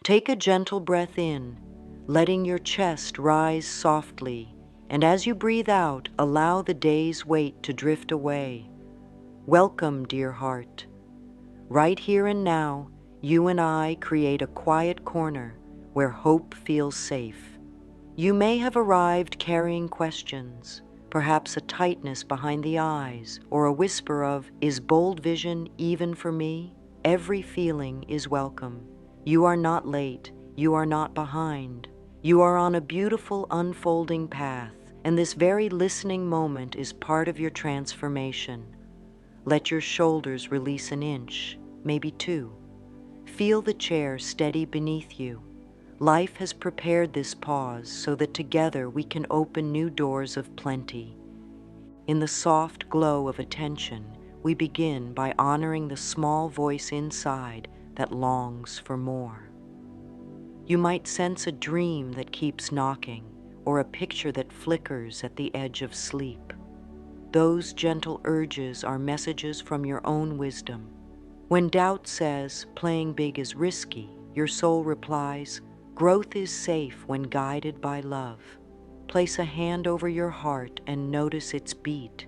Take a gentle breath in, letting your chest rise softly, and as you breathe out, allow the day's weight to drift away. Welcome, dear heart. Right here and now, you and I create a quiet corner where hope feels safe. You may have arrived carrying questions, perhaps a tightness behind the eyes, or a whisper of, "Is bold vision even for me?" Every feeling is welcome. You are not late. You are not behind. You are on a beautiful unfolding path, and this very listening moment is part of your transformation. Let your shoulders release an inch, maybe two. Feel the chair steady beneath you. Life has prepared this pause so that together we can open new doors of plenty. In the soft glow of attention, we begin by honoring the small voice inside that longs for more. You might sense a dream that keeps knocking, or a picture that flickers at the edge of sleep. Those gentle urges are messages from your own wisdom. When doubt says, "Playing big is risky," your soul replies, "Growth is safe when guided by love." Place a hand over your heart and notice its beat.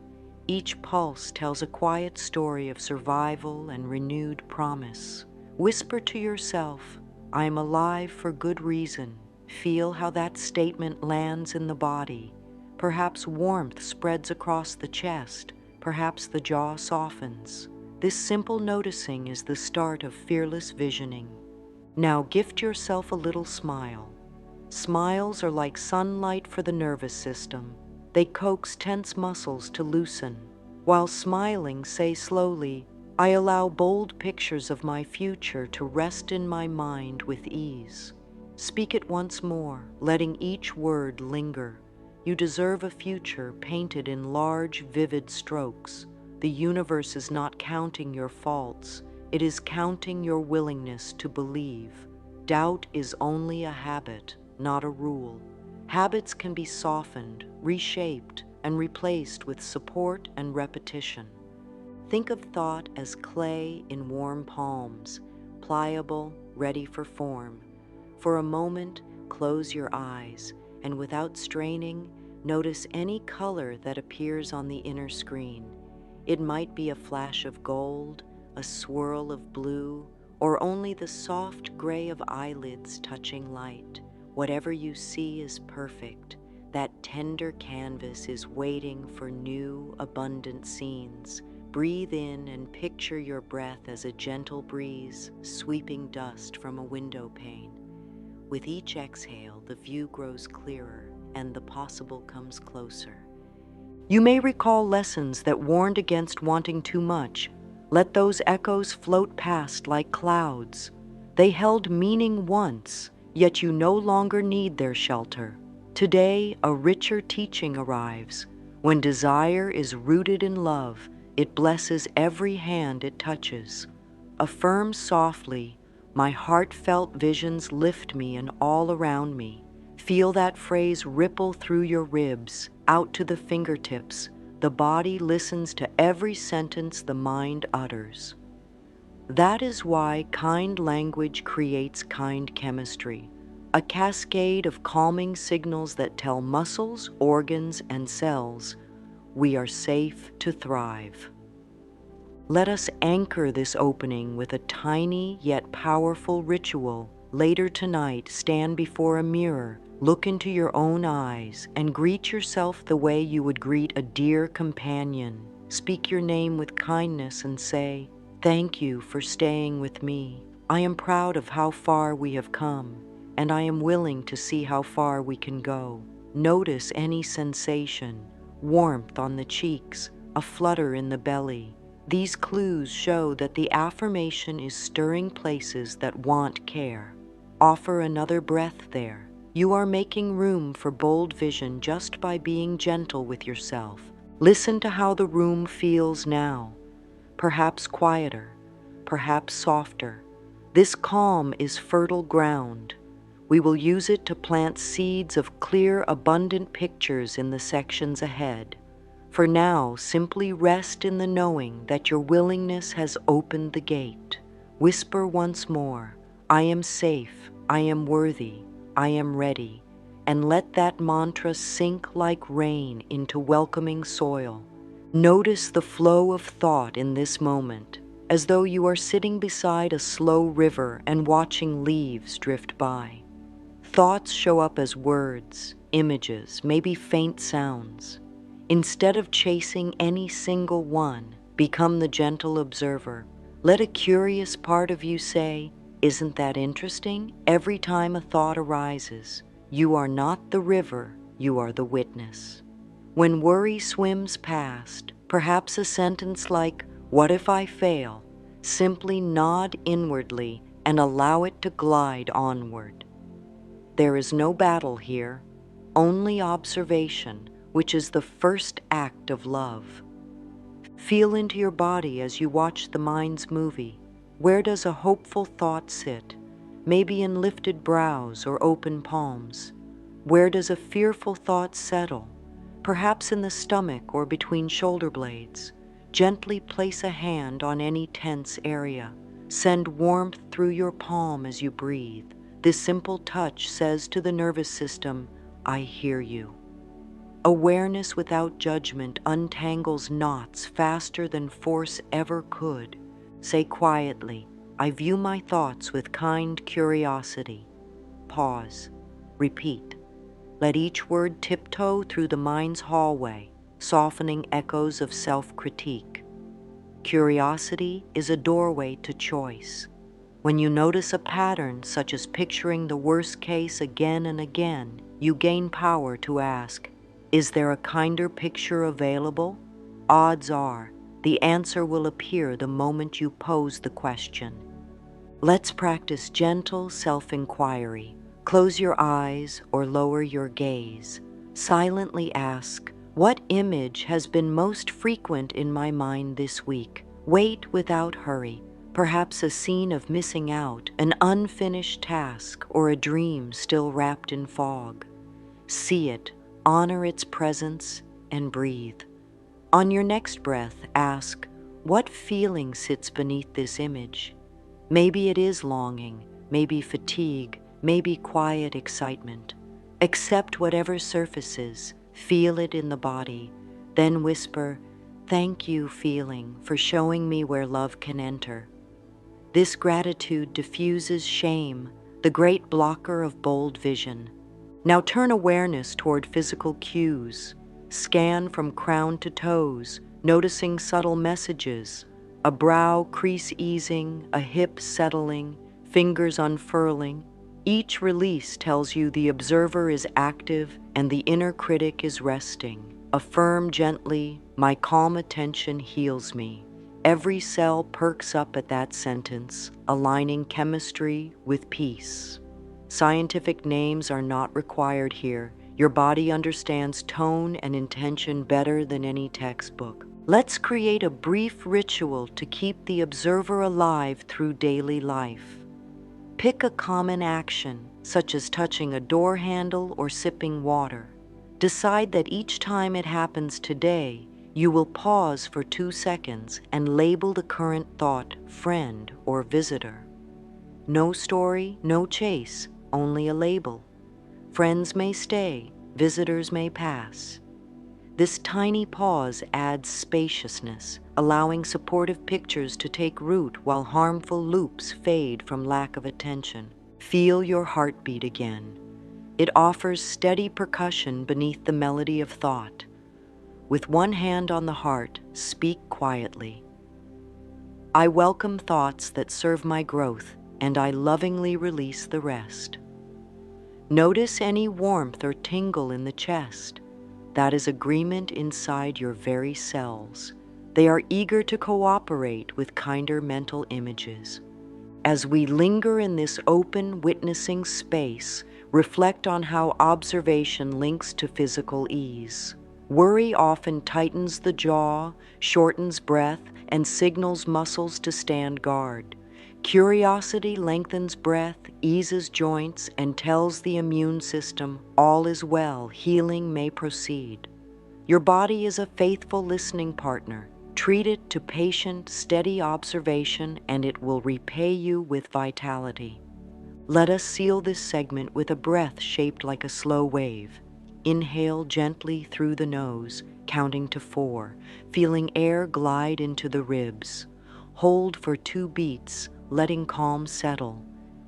Each pulse tells a quiet story of survival and renewed promise. Whisper to yourself, "I am alive for good reason." Feel how that statement lands in the body. Perhaps warmth spreads across the chest, perhaps the jaw softens. This simple noticing is the start of fearless visioning. Now gift yourself a little smile. Smiles are like sunlight for the nervous system. They coax tense muscles to loosen. While smiling, say slowly, "I allow bold pictures of my future to rest in my mind with ease." Speak it once more, letting each word linger. You deserve a future painted in large, vivid strokes. The universe is not counting your faults. It is counting your willingness to believe. Doubt is only a habit, not a rule. Habits can be softened, reshaped, and replaced with support and repetition. Think of thought as clay in warm palms, pliable, ready for form. For a moment, close your eyes, and without straining, notice any color that appears on the inner screen. It might be a flash of gold, a swirl of blue, or only the soft gray of eyelids touching light. Whatever you see is perfect. That tender canvas is waiting for new, abundant scenes. Breathe in and picture your breath as a gentle breeze sweeping dust from a window pane. With each exhale, the view grows clearer and the possible comes closer. You may recall lessons that warned against wanting too much. Let those echoes float past like clouds. They held meaning once, yet you no longer need their shelter. Today, a richer teaching arrives. When desire is rooted in love, it blesses every hand it touches. Affirm softly, "My heartfelt visions lift me and all around me." Feel that phrase ripple through your ribs, out to the fingertips. The body listens to every sentence the mind utters. That is why kind language creates kind chemistry, a cascade of calming signals that tell muscles, organs, and cells, we are safe to thrive. Let us anchor this opening with a tiny yet powerful ritual. Later tonight, stand before a mirror, look into your own eyes, and greet yourself the way you would greet a dear companion. Speak your name with kindness and say, "Thank you for staying with me. I am proud of how far we have come, and I am willing to see how far we can go." Notice any sensation, warmth on the cheeks, a flutter in the belly. These clues show that the affirmation is stirring places that want care. Offer another breath there. You are making room for bold vision just by being gentle with yourself. Listen to how the room feels now. Perhaps quieter, perhaps softer. This calm is fertile ground. We will use it to plant seeds of clear, abundant pictures in the sections ahead. For now, simply rest in the knowing that your willingness has opened the gate. Whisper once more, "I am safe. I am worthy, I am ready, and let that mantra sink like rain into welcoming soil. Notice the flow of thought in this moment, as though you are sitting beside a slow river and watching leaves drift by. Thoughts show up as words, images, maybe faint sounds. Instead of chasing any single one, become the gentle observer. Let a curious part of you say, "Isn't that interesting?" Every time a thought arises, you are not the river, you are the witness. When worry swims past, perhaps a sentence like, "What if I fail?" Simply nod inwardly and allow it to glide onward. There is no battle here, only observation, which is the first act of love. Feel into your body as you watch the mind's movie. Where does a hopeful thought sit? Maybe in lifted brows or open palms. Where does a fearful thought settle? Perhaps in the stomach or between shoulder blades. Gently place a hand on any tense area. Send warmth through your palm as you breathe. This simple touch says to the nervous system, "I hear you." Awareness without judgment untangles knots faster than force ever could. Say quietly, "I view my thoughts with kind curiosity." Pause. Repeat. Let each word tiptoe through the mind's hallway, softening echoes of self-critique. Curiosity is a doorway to choice. When you notice a pattern, such as picturing the worst case again and again, you gain power to ask, "Is there a kinder picture available?" Odds are, the answer will appear the moment you pose the question. Let's practice gentle self-inquiry. Close your eyes or lower your gaze. Silently ask, "What image has been most frequent in my mind this week?" Wait without hurry. Perhaps a scene of missing out, an unfinished task, or a dream still wrapped in fog. See it, honor its presence, and breathe. On your next breath, ask, "What feeling sits beneath this image?" Maybe it is longing, maybe fatigue, maybe quiet excitement. Accept whatever surfaces, feel it in the body, then whisper, "Thank you, feeling, for showing me where love can enter." This gratitude diffuses shame, the great blocker of bold vision. Now turn awareness toward physical cues. Scan from crown to toes, noticing subtle messages, a brow crease easing, a hip settling, fingers unfurling. Each release tells you the observer is active and the inner critic is resting. Affirm gently, "My calm attention heals me." Every cell perks up at that sentence, aligning chemistry with peace. Scientific names are not required here. Your body understands tone and intention better than any textbook. Let's create a brief ritual to keep the observer alive through daily life. Pick a common action, such as touching a door handle or sipping water. Decide that each time it happens today, you will pause for 2 seconds and label the current thought friend or visitor. No story, no chase, only a label. Friends may stay, visitors may pass. This tiny pause adds spaciousness, allowing supportive pictures to take root while harmful loops fade from lack of attention. Feel your heartbeat again. It offers steady percussion beneath the melody of thought. With one hand on the heart, speak quietly. "I welcome thoughts that serve my growth, and I lovingly release the rest." Notice any warmth or tingle in the chest. That is agreement inside your very cells. They are eager to cooperate with kinder mental images. As we linger in this open, witnessing space, reflect on how observation links to physical ease. Worry often tightens the jaw, shortens breath, and signals muscles to stand guard. Curiosity lengthens breath, eases joints, and tells the immune system, all is well, healing may proceed. Your body is a faithful listening partner. Treat it to patient, steady observation, and it will repay you with vitality. Let us seal this segment with a breath shaped like a slow wave. Inhale gently through the nose, counting to 4, feeling air glide into the ribs. Hold for 2 beats, letting calm settle.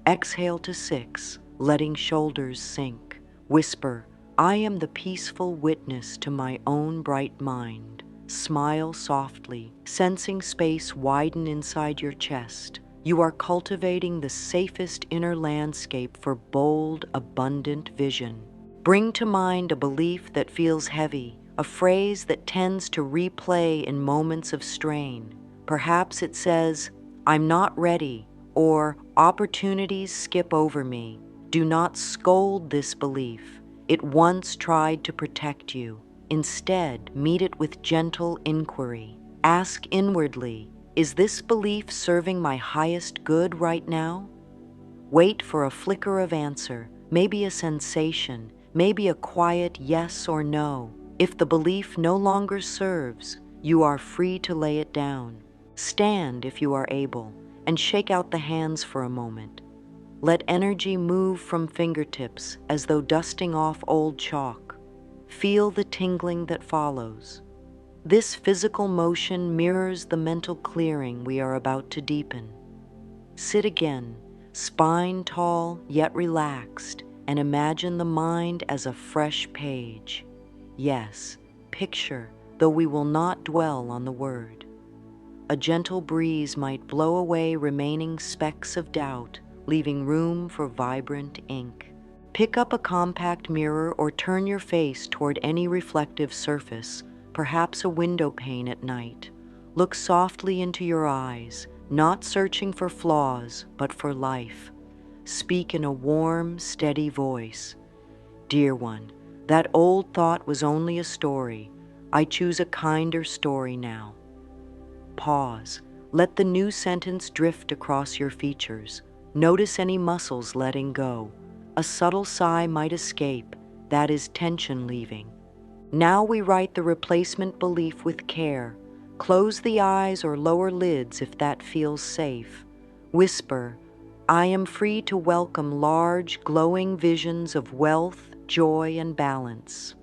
Exhale to 6, letting shoulders sink. Whisper, I am the peaceful witness to my own bright mind. Smile softly, sensing space widen inside your chest. You are cultivating the safest inner landscape for bold, abundant vision. Bring to mind a belief that feels heavy, a phrase that tends to replay in moments of strain. Perhaps it says, I'm not ready, or opportunities skip over me. Do not scold this belief. It once tried to protect you. Instead, meet it with gentle inquiry. Ask inwardly, is this belief serving my highest good right now? Wait for a flicker of answer, maybe a sensation, maybe a quiet yes or no. If the belief no longer serves, you are free to lay it down. Stand if you are able, and shake out the hands for a moment. Let energy move from fingertips as though dusting off old chalk. Feel the tingling that follows. This physical motion mirrors the mental clearing we are about to deepen. Sit again, spine tall yet relaxed, and imagine the mind as a fresh page. Yes, picture, though we will not dwell on the word. A gentle breeze might blow away remaining specks of doubt, leaving room for vibrant ink. Pick up a compact mirror or turn your face toward any reflective surface, perhaps a window pane at night. Look softly into your eyes, not searching for flaws, but for life. Speak in a warm, steady voice. Dear one, that old thought was only a story. I choose a kinder story now. Pause. Let the new sentence drift across your features. Notice any muscles letting go. A subtle sigh might escape. That is tension leaving. Now we write the replacement belief with care. Close the eyes or lower lids if that feels safe. Whisper, I am free to welcome large, glowing visions of wealth, joy, and balance.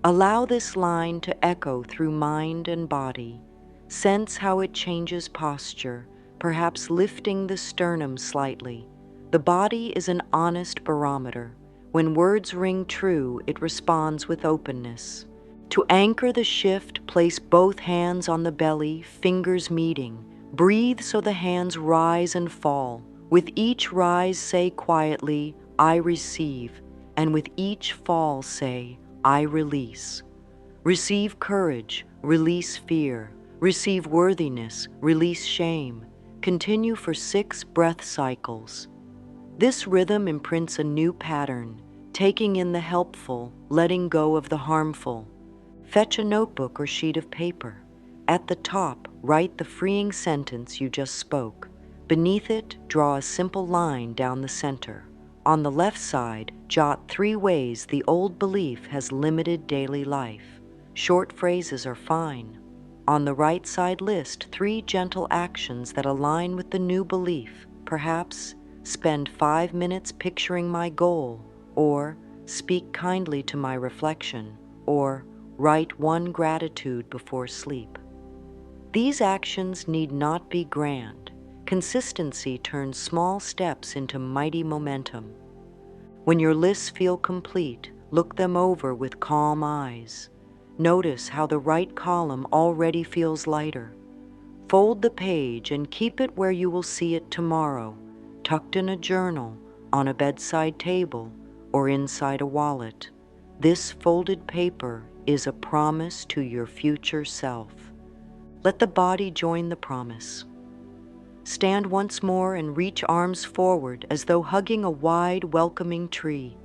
Allow this line to echo through mind and body. Sense how it changes posture, perhaps lifting the sternum slightly. The body is an honest barometer. When words ring true, it responds with openness. To anchor the shift, place both hands on the belly, fingers meeting. Breathe so the hands rise and fall. With each rise, say quietly, I receive, and with each fall, say, I release. Receive courage, release fear. Receive worthiness, release shame. Continue for 6 breath cycles. This rhythm imprints a new pattern, taking in the helpful, letting go of the harmful. Fetch a notebook or sheet of paper. At the top, write the freeing sentence you just spoke. Beneath it, draw a simple line down the center. On the left side, jot 3 ways the old belief has limited daily life. Short phrases are fine. On the right side, list 3 gentle actions that align with the new belief. Perhaps, spend 5 minutes picturing my goal, or speak kindly to my reflection, or write 1 gratitude before sleep. These actions need not be grand. Consistency turns small steps into mighty momentum. When your lists feel complete, look them over with calm eyes. Notice how the right column already feels lighter. Fold the page and keep it where you will see it tomorrow, tucked in a journal, on a bedside table, or inside a wallet. This folded paper is a promise to your future self. Let the body join the promise. Stand once more and reach arms forward as though hugging a wide, welcoming tree.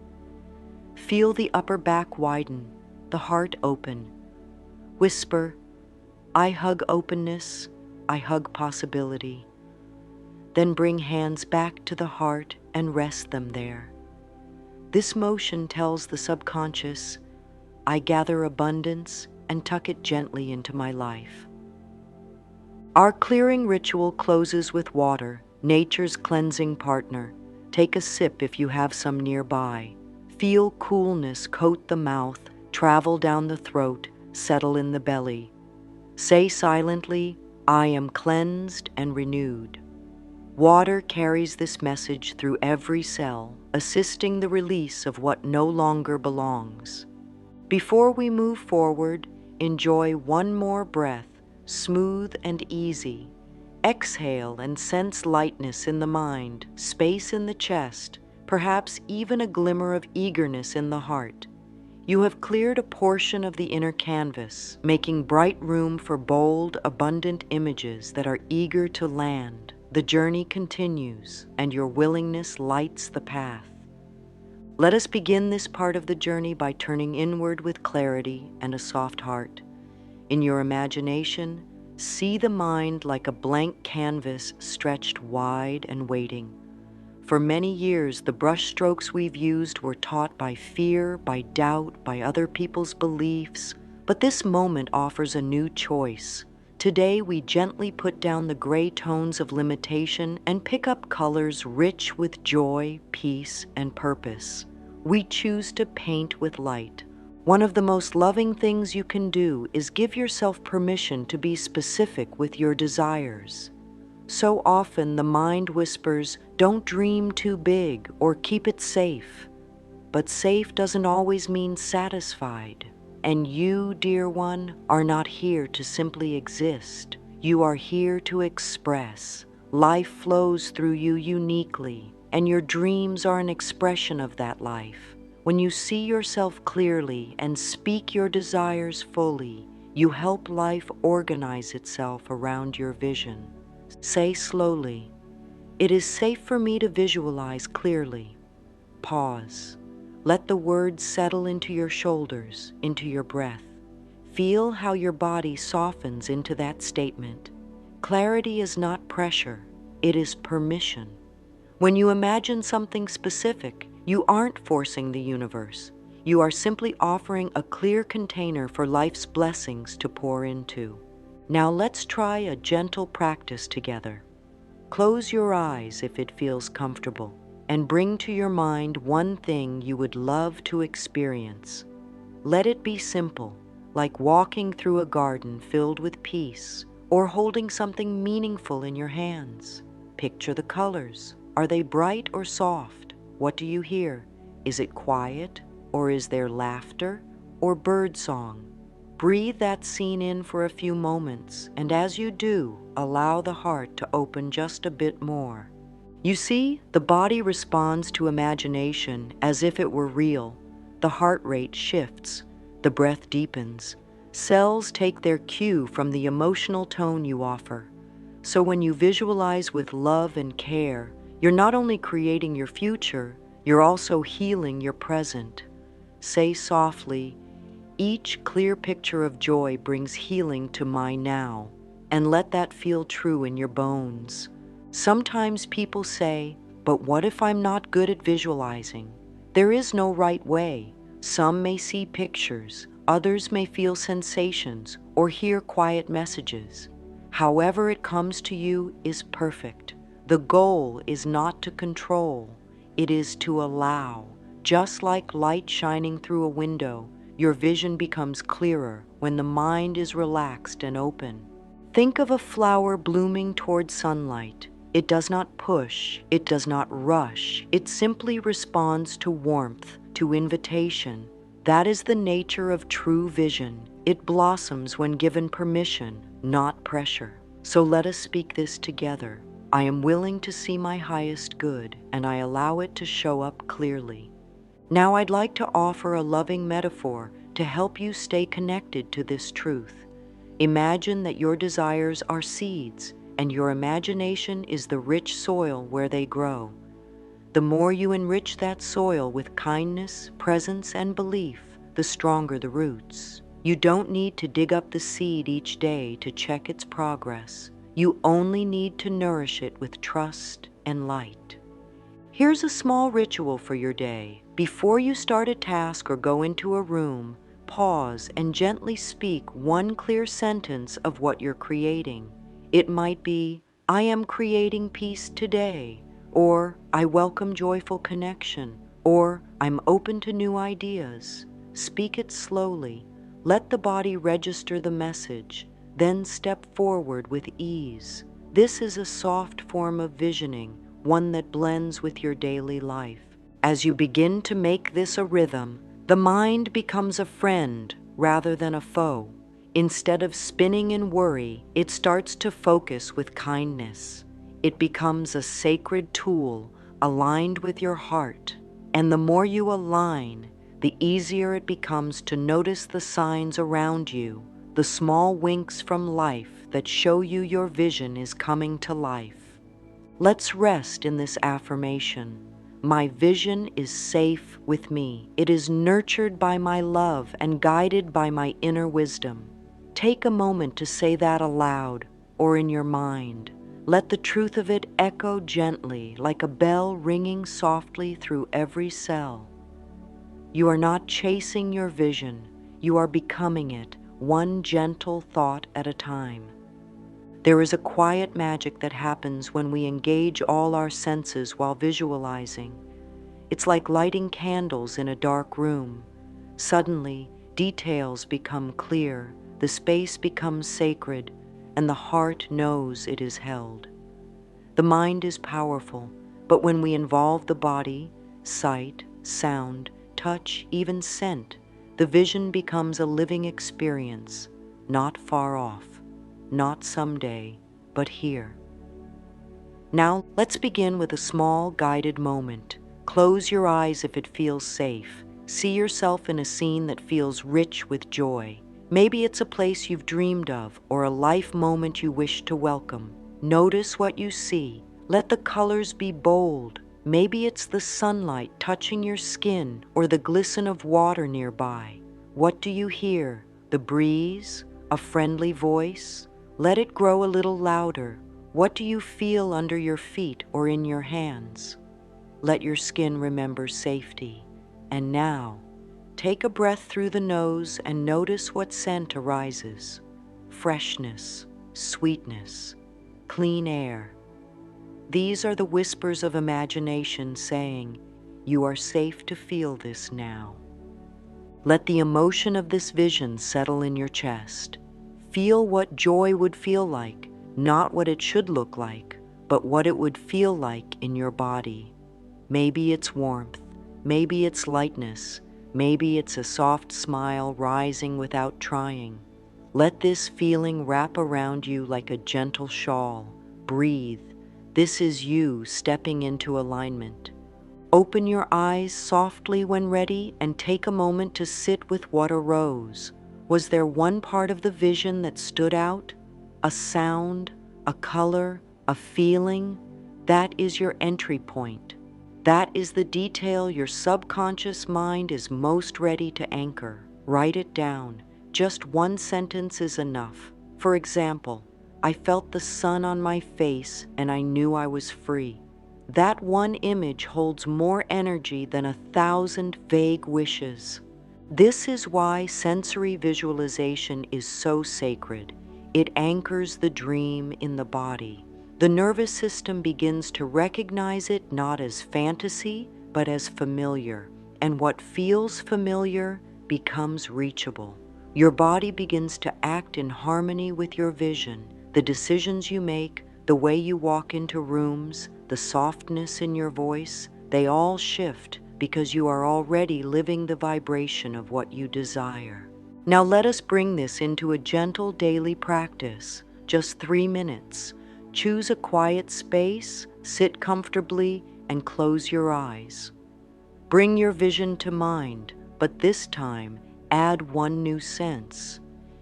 Feel the upper back widen, the heart open. Whisper, I hug openness, I hug possibility. Then bring hands back to the heart and rest them there. This motion tells the subconscious, I gather abundance and tuck it gently into my life. Our clearing ritual closes with water, nature's cleansing partner. Take a sip if you have some nearby. Feel coolness coat the mouth, travel down the throat, settle in the belly. Say silently, I am cleansed and renewed. Water carries this message through every cell, assisting the release of what no longer belongs. Before we move forward, enjoy one more breath, smooth and easy. Exhale and sense lightness in the mind, space in the chest, perhaps even a glimmer of eagerness in the heart. You have cleared a portion of the inner canvas, making bright room for bold, abundant images that are eager to land. The journey continues, and your willingness lights the path. Let us begin this part of the journey by turning inward with clarity and a soft heart. In your imagination, see the mind like a blank canvas stretched wide and waiting. For many years, the brushstrokes we've used were taught by fear, by doubt, by other people's beliefs, but this moment offers a new choice. Today, we gently put down the gray tones of limitation and pick up colors rich with joy, peace, and purpose. We choose to paint with light. One of the most loving things you can do is give yourself permission to be specific with your desires. So often the mind whispers, don't dream too big or keep it safe. But safe doesn't always mean satisfied. And you, dear one, are not here to simply exist. You are here to express. Life flows through you uniquely, and your dreams are an expression of that life. When you see yourself clearly and speak your desires fully, you help life organize itself around your vision. Say slowly, it is safe for me to visualize clearly. Pause. Let the words settle into your shoulders, into your breath. Feel how your body softens into that statement. Clarity is not pressure, it is permission. When you imagine something specific, you aren't forcing the universe. You are simply offering a clear container for life's blessings to pour into. Now let's try a gentle practice together. Close your eyes if it feels comfortable, and bring to your mind one thing you would love to experience. Let it be simple, like walking through a garden filled with peace, or holding something meaningful in your hands. Picture the colors. Are they bright or soft? What do you hear? Is it quiet, or is there laughter, or bird song? Breathe that scene in for a few moments, and as you do, allow the heart to open just a bit more. You see, the body responds to imagination as if it were real. The heart rate shifts, the breath deepens. Cells take their cue from the emotional tone you offer. So when you visualize with love and care, you're not only creating your future, you're also healing your present. Say softly, each clear picture of joy brings healing to my now, and let that feel true in your bones. Sometimes people say, but what if I'm not good at visualizing? There is no right way. Some may see pictures, others may feel sensations or hear quiet messages. However it comes to you is perfect. The goal is not to control, it is to allow. Just like light shining through a window, your vision becomes clearer when the mind is relaxed and open. Think of a flower blooming toward sunlight. It does not push, it does not rush, it simply responds to warmth, to invitation. That is the nature of true vision. It blossoms when given permission, not pressure. So let us speak this together. I am willing to see my highest good, and I allow it to show up clearly. Now I'd like to offer a loving metaphor to help you stay connected to this truth. Imagine that your desires are seeds, and your imagination is the rich soil where they grow. The more you enrich that soil with kindness, presence, and belief, the stronger the roots. You don't need to dig up the seed each day to check its progress. You only need to nourish it with trust and light. Here's a small ritual for your day. Before you start a task or go into a room, pause and gently speak one clear sentence of what you're creating. It might be, I am creating peace today, or I welcome joyful connection, or I'm open to new ideas. Speak it slowly. Let the body register the message, then step forward with ease. This is a soft form of visioning, one that blends with your daily life. As you begin to make this a rhythm, the mind becomes a friend rather than a foe. Instead of spinning in worry, it starts to focus with kindness. It becomes a sacred tool aligned with your heart. And the more you align, the easier it becomes to notice the signs around you, the small winks from life that show you your vision is coming to life. Let's rest in this affirmation. My vision is safe with me. It is nurtured by my love and guided by my inner wisdom. Take a moment to say that aloud or in your mind. Let the truth of it echo gently like a bell ringing softly through every cell. You are not chasing your vision, you are becoming it, one gentle thought at a time. There is a quiet magic that happens when we engage all our senses while visualizing. It's like lighting candles in a dark room. Suddenly, details become clear, the space becomes sacred, and the heart knows it is held. The mind is powerful, but when we involve the body, sight, sound, touch, even scent, the vision becomes a living experience, not far off. Not someday, but here. Now, let's begin with a small guided moment. Close your eyes if it feels safe. See yourself in a scene that feels rich with joy. Maybe it's a place you've dreamed of or a life moment you wish to welcome. Notice what you see. Let the colors be bold. Maybe it's the sunlight touching your skin or the glisten of water nearby. What do you hear? The breeze? A friendly voice? Let it grow a little louder. What do you feel under your feet or in your hands? Let your skin remember safety. And now, take a breath through the nose and notice what scent arises. Freshness, sweetness, clean air. These are the whispers of imagination saying, you are safe to feel this now. Let the emotion of this vision settle in your chest. Feel what joy would feel like, not what it should look like, but what it would feel like in your body. Maybe it's warmth, maybe it's lightness, maybe it's a soft smile rising without trying. Let this feeling wrap around you like a gentle shawl. Breathe. This is you stepping into alignment. Open your eyes softly when ready and take a moment to sit with what arose. Was there one part of the vision that stood out? A sound, a color, a feeling? That is your entry point. That is the detail your subconscious mind is most ready to anchor. Write it down. Just one sentence is enough. For example, I felt the sun on my face and I knew I was free. That one image holds more energy than 1,000 vague wishes. This is why sensory visualization is so sacred. It anchors the dream in the body. The nervous system begins to recognize it not as fantasy, but as familiar. And what feels familiar becomes reachable. Your body begins to act in harmony with your vision. The decisions you make, the way you walk into rooms, the softness in your voice, they all shift because you are already living the vibration of what you desire. Now let us bring this into a gentle daily practice, just 3 minutes. Choose a quiet space, sit comfortably, and close your eyes. Bring your vision to mind, but this time, add one new sense.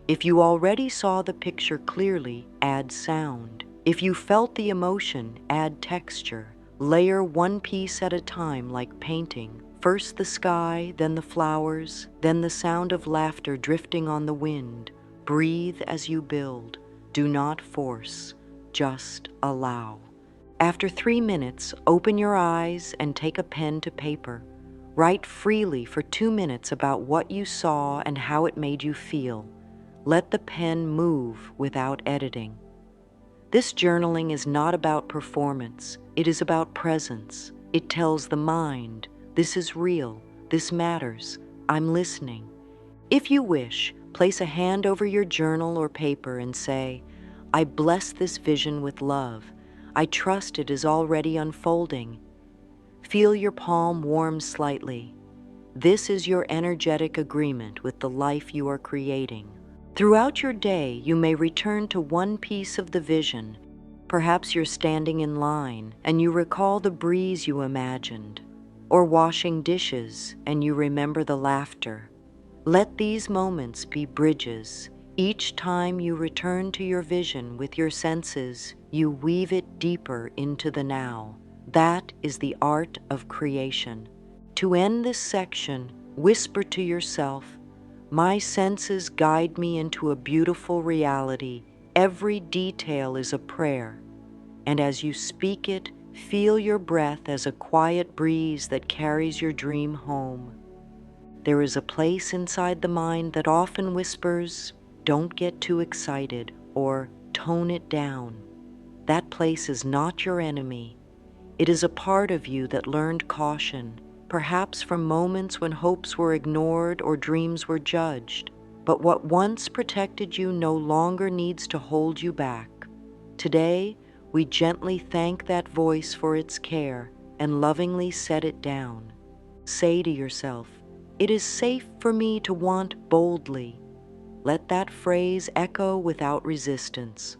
If you already saw the picture clearly, add sound. If you felt the emotion, add texture. Layer one piece at a time like painting. First the sky, then the flowers, then the sound of laughter drifting on the wind. Breathe as you build. Do not force, just allow. After 3 minutes, open your eyes and take a pen to paper. Write freely for 2 minutes about what you saw and how it made you feel. Let the pen move without editing. This journaling is not about performance, it is about presence. It tells the mind, this is real, this matters, I'm listening. If you wish, place a hand over your journal or paper and say, I bless this vision with love. I trust it is already unfolding. Feel your palm warm slightly. This is your energetic agreement with the life you are creating. Throughout your day, you may return to one piece of the vision. Perhaps you're standing in line and you recall the breeze you imagined, or washing dishes and you remember the laughter. Let these moments be bridges. Each time you return to your vision with your senses, you weave it deeper into the now. That is the art of creation. To end this section, whisper to yourself, my senses guide me into a beautiful reality. Every detail is a prayer. And as you speak it, feel your breath as a quiet breeze that carries your dream home. There is a place inside the mind that often whispers, don't get too excited, or tone it down. That place is not your enemy. It is a part of you that learned caution, perhaps from moments when hopes were ignored or dreams were judged. But what once protected you no longer needs to hold you back. Today, we gently thank that voice for its care and lovingly set it down. Say to yourself, it is safe for me to want boldly. Let that phrase echo without resistance.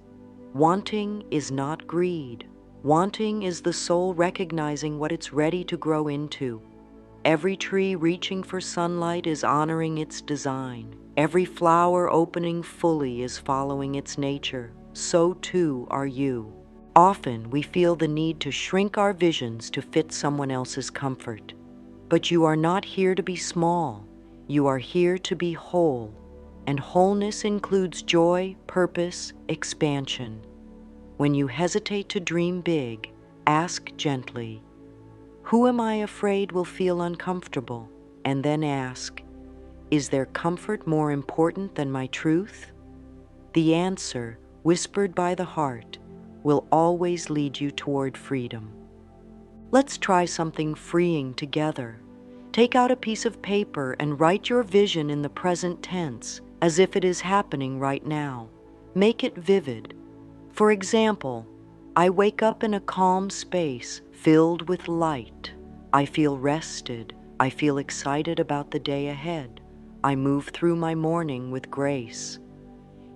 Wanting is not greed. Wanting is the soul recognizing what it's ready to grow into. Every tree reaching for sunlight is honoring its design. Every flower opening fully is following its nature. So too are you. Often we feel the need to shrink our visions to fit someone else's comfort. But you are not here to be small. You are here to be whole. And wholeness includes joy, purpose, expansion. When you hesitate to dream big, ask gently, who am I afraid will feel uncomfortable? And then ask, is their comfort more important than my truth? The answer, whispered by the heart, will always lead you toward freedom. Let's try something freeing together. Take out a piece of paper and write your vision in the present tense, as if it is happening right now. Make it vivid. For example, I wake up in a calm space filled with light. I feel rested. I feel excited about the day ahead. I move through my morning with grace.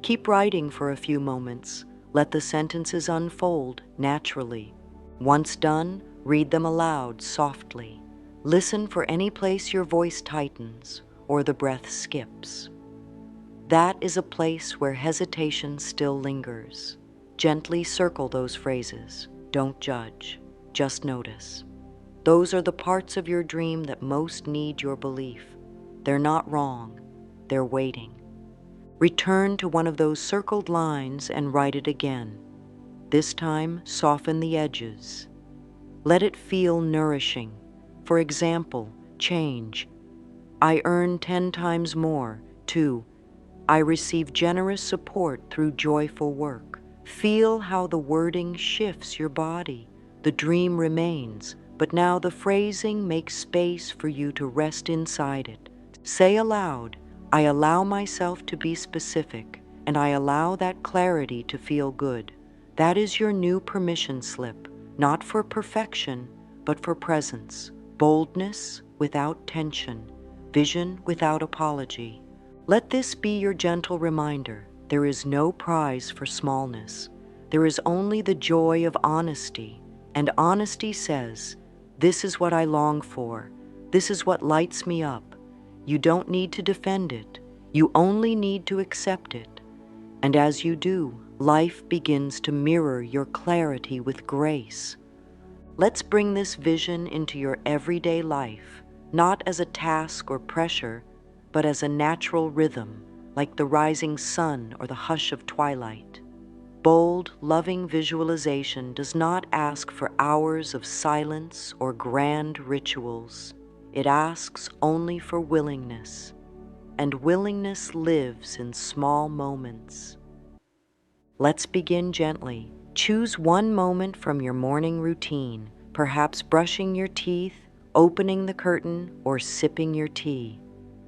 Keep writing for a few moments. Let the sentences unfold naturally. Once done, read them aloud softly. Listen for any place your voice tightens or the breath skips. That is a place where hesitation still lingers. Gently circle those phrases. Don't judge, just notice. Those are the parts of your dream that most need your belief. They're not wrong, they're waiting. Return to one of those circled lines and write it again. This time, soften the edges. Let it feel nourishing. For example, change. I earn 10 times more. 2. I receive generous support through joyful work. Feel how the wording shifts your body. The dream remains, but now the phrasing makes space for you to rest inside it. Say aloud, I allow myself to be specific, and I allow that clarity to feel good. That is your new permission slip, not for perfection, but for presence. Boldness without tension, vision without apology. Let this be your gentle reminder. There is no prize for smallness. There is only the joy of honesty. And honesty says, this is what I long for. This is what lights me up. You don't need to defend it. You only need to accept it. And as you do, life begins to mirror your clarity with grace. Let's bring this vision into your everyday life, not as a task or pressure, but as a natural rhythm, like the rising sun or the hush of twilight. Bold, loving visualization does not ask for hours of silence or grand rituals. It asks only for willingness, and willingness lives in small moments. Let's begin gently. Choose one moment from your morning routine, perhaps brushing your teeth, opening the curtain, or sipping your tea.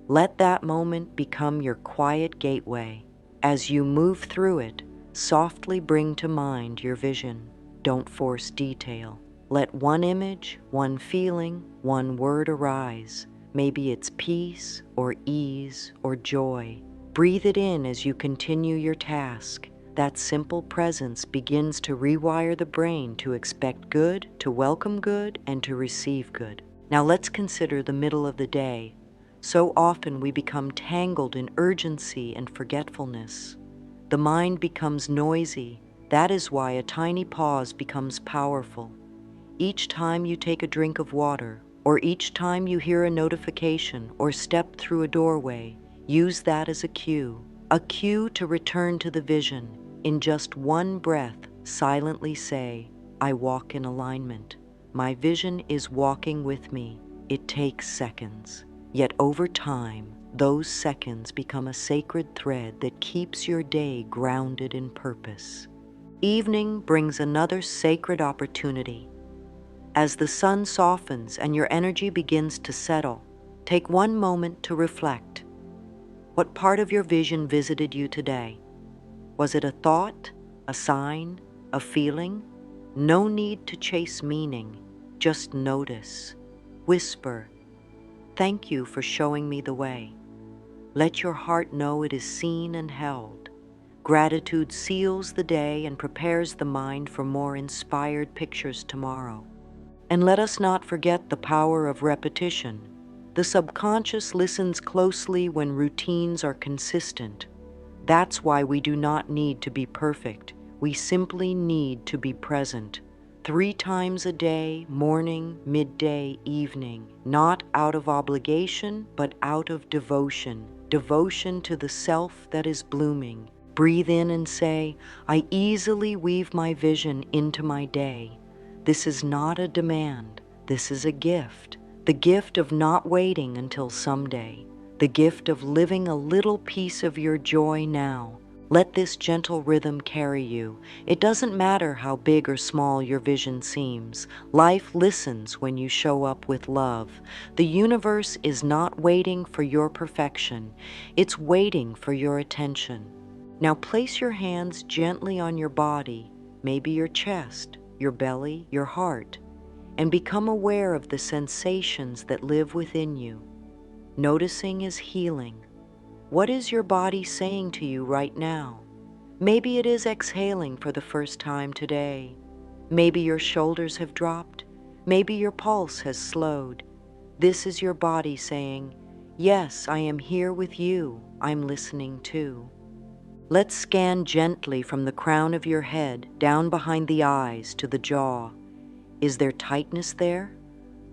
Let that moment become your quiet gateway. As you move through it, softly bring to mind your vision. Don't force detail. Let one image, one feeling, one word arise. Maybe it's peace or ease or joy. Breathe it in as you continue your task. That simple presence begins to rewire the brain to expect good, to welcome good, and to receive good. Now let's consider the middle of the day. So often we become tangled in urgency and forgetfulness. The mind becomes noisy. That is why a tiny pause becomes powerful. Each time you take a drink of water, or each time you hear a notification or step through a doorway, use that as a cue to return to the vision. In just one breath, silently say, I walk in alignment. My vision is walking with me. It takes seconds. Yet over time, those seconds become a sacred thread that keeps your day grounded in purpose. Evening brings another sacred opportunity. As the sun softens and your energy begins to settle, take one moment to reflect. What part of your vision visited you today? Was it a thought, a sign, a feeling? No need to chase meaning, just notice. Whisper, thank you for showing me the way. Let your heart know it is seen and held. Gratitude seals the day and prepares the mind for more inspired pictures tomorrow. And let us not forget the power of repetition. The subconscious listens closely when routines are consistent. That's why we do not need to be perfect. We simply need to be present. 3 times a day, morning, midday, evening, not out of obligation, but out of devotion. Devotion to the self that is blooming. Breathe in and say, I easily weave my vision into my day. This is not a demand. This is a gift. The gift of not waiting until someday. The gift of living a little piece of your joy now. Let this gentle rhythm carry you. It doesn't matter how big or small your vision seems. Life listens when you show up with love. The universe is not waiting for your perfection. It's waiting for your attention. Now place your hands gently on your body, maybe your chest, your belly, your heart, and become aware of the sensations that live within you. Noticing is healing. What is your body saying to you right now? Maybe it is exhaling for the first time today. Maybe your shoulders have dropped. Maybe your pulse has slowed. This is your body saying, yes, I am here with you. I'm listening too. Let's scan gently from the crown of your head down behind the eyes to the jaw. Is there tightness there?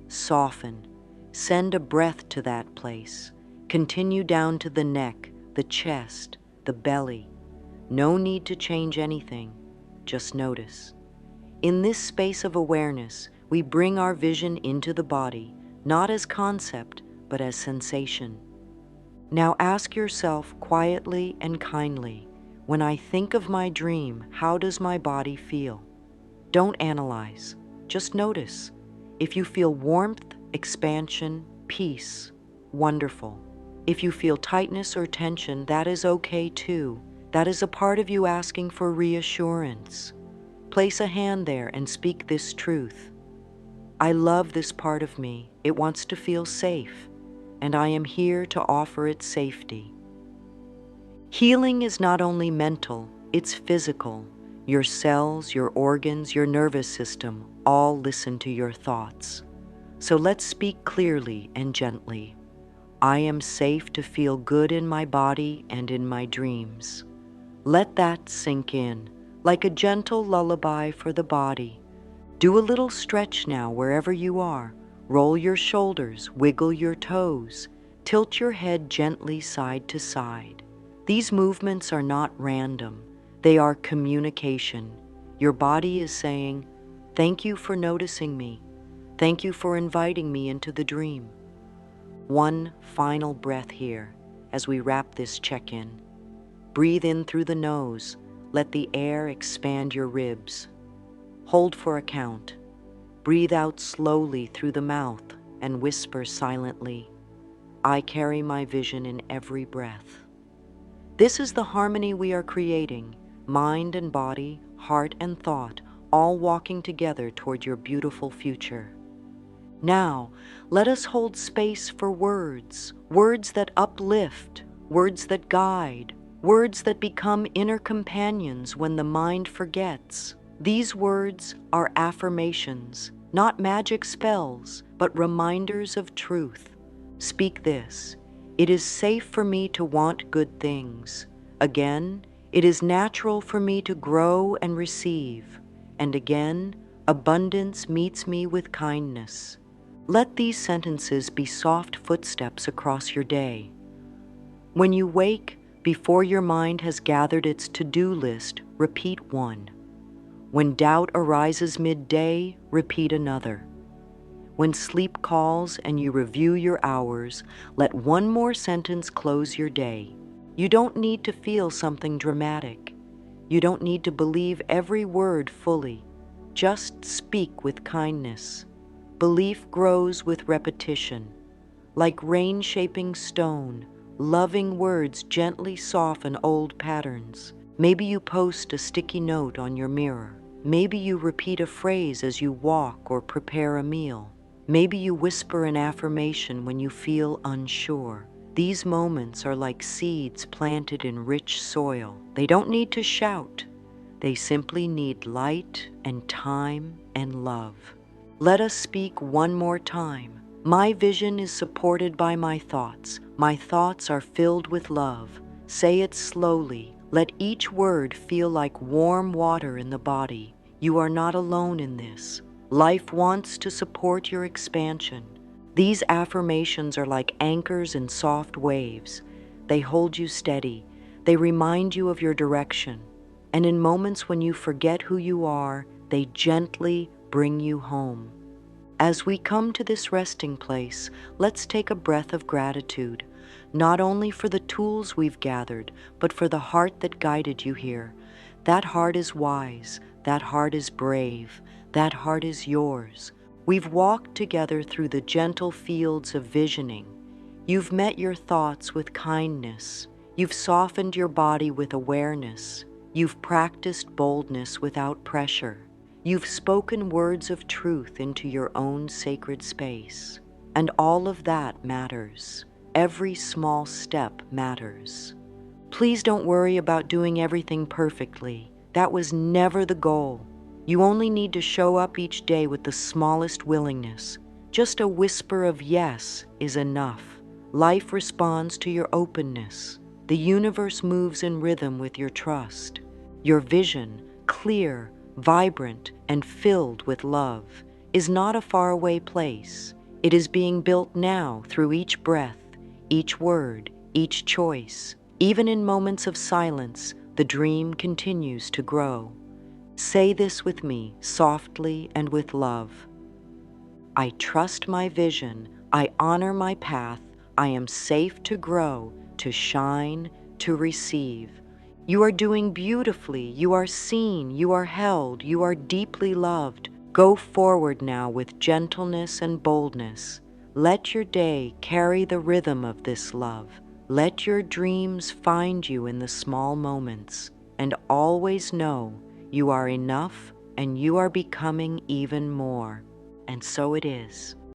Soften. Send a breath to that place. Continue down to the neck, the chest, the belly. No need to change anything, just notice. In this space of awareness, we bring our vision into the body, not as concept, but as sensation. Now ask yourself quietly and kindly, when I think of my dream, how does my body feel? Don't analyze, just notice. If you feel warmth, expansion, peace, wonderful. If you feel tightness or tension, that is okay too. That is a part of you asking for reassurance. Place a hand there and speak this truth. I love this part of me. It wants to feel safe, and I am here to offer it safety. Healing is not only mental, it's physical. Your cells, your organs, your nervous system all listen to your thoughts. So let's speak clearly and gently. I am safe to feel good in my body and in my dreams. Let that sink in, like a gentle lullaby for the body. Do a little stretch now wherever you are. Roll your shoulders, wiggle your toes, tilt your head gently side to side. These movements are not random. They are communication. Your body is saying, thank you for noticing me. Thank you for inviting me into the dream. One final breath here as we wrap this check-in. Breathe in through the nose. let the air expand your ribs. Hold for a count. Breathe out slowly through the mouth and whisper silently, I carry my vision in every breath. This is the harmony we are creating, mind and body, heart and thought, all walking together toward your beautiful future. Now, let us hold space for words, words that uplift, words that guide, words that become inner companions when the mind forgets. These words are affirmations, not magic spells, but reminders of truth. Speak this: it is safe for me to want good things. Again, it is natural for me to grow and receive. And again, abundance meets me with kindness. Let these sentences be soft footsteps across your day. When you wake, before your mind has gathered its to-do list, repeat one. When doubt arises midday, repeat another. When sleep calls and you review your hours, let one more sentence close your day. You don't need to feel something dramatic. You don't need to believe every word fully. Just speak with kindness. Belief grows with repetition. Like rain shaping stone, loving words gently soften old patterns. Maybe you post a sticky note on your mirror. Maybe you repeat a phrase as you walk or prepare a meal. Maybe you whisper an affirmation when you feel unsure. These moments are like seeds planted in rich soil. They don't need to shout. They simply need light and time and love. Let us speak one more time. My vision is supported by my thoughts. My thoughts are filled with love. Say it slowly. Let each word feel like warm water in the body. You are not alone in this. Life wants to support your expansion. These affirmations are like anchors in soft waves. They hold you steady. They remind you of your direction. And in moments when you forget who you are, they gently bring you home. As we come to this resting place, let's take a breath of gratitude, not only for the tools we've gathered, but for the heart that guided you here. That heart is wise. That heart is brave. That heart is yours. We've walked together through the gentle fields of visioning. You've met your thoughts with kindness. You've softened your body with awareness. You've practiced boldness without pressure. You've spoken words of truth into your own sacred space. And all of that matters. Every small step matters. Please don't worry about doing everything perfectly. That was never the goal. You only need to show up each day with the smallest willingness. Just a whisper of yes is enough. Life responds to your openness. The universe moves in rhythm with your trust. Your vision, clear, vibrant, and filled with love, is not a faraway place. It is being built now through each breath, each word, each choice. Even in moments of silence, the dream continues to grow. Say this with me, softly and with love. I trust my vision. I honor my path. I am safe to grow, to shine, to receive. You are doing beautifully. You are seen. You are held. You are deeply loved. Go forward now with gentleness and boldness. Let your day carry the rhythm of this love. Let your dreams find you in the small moments. And always know you are enough and you are becoming even more. And so it is.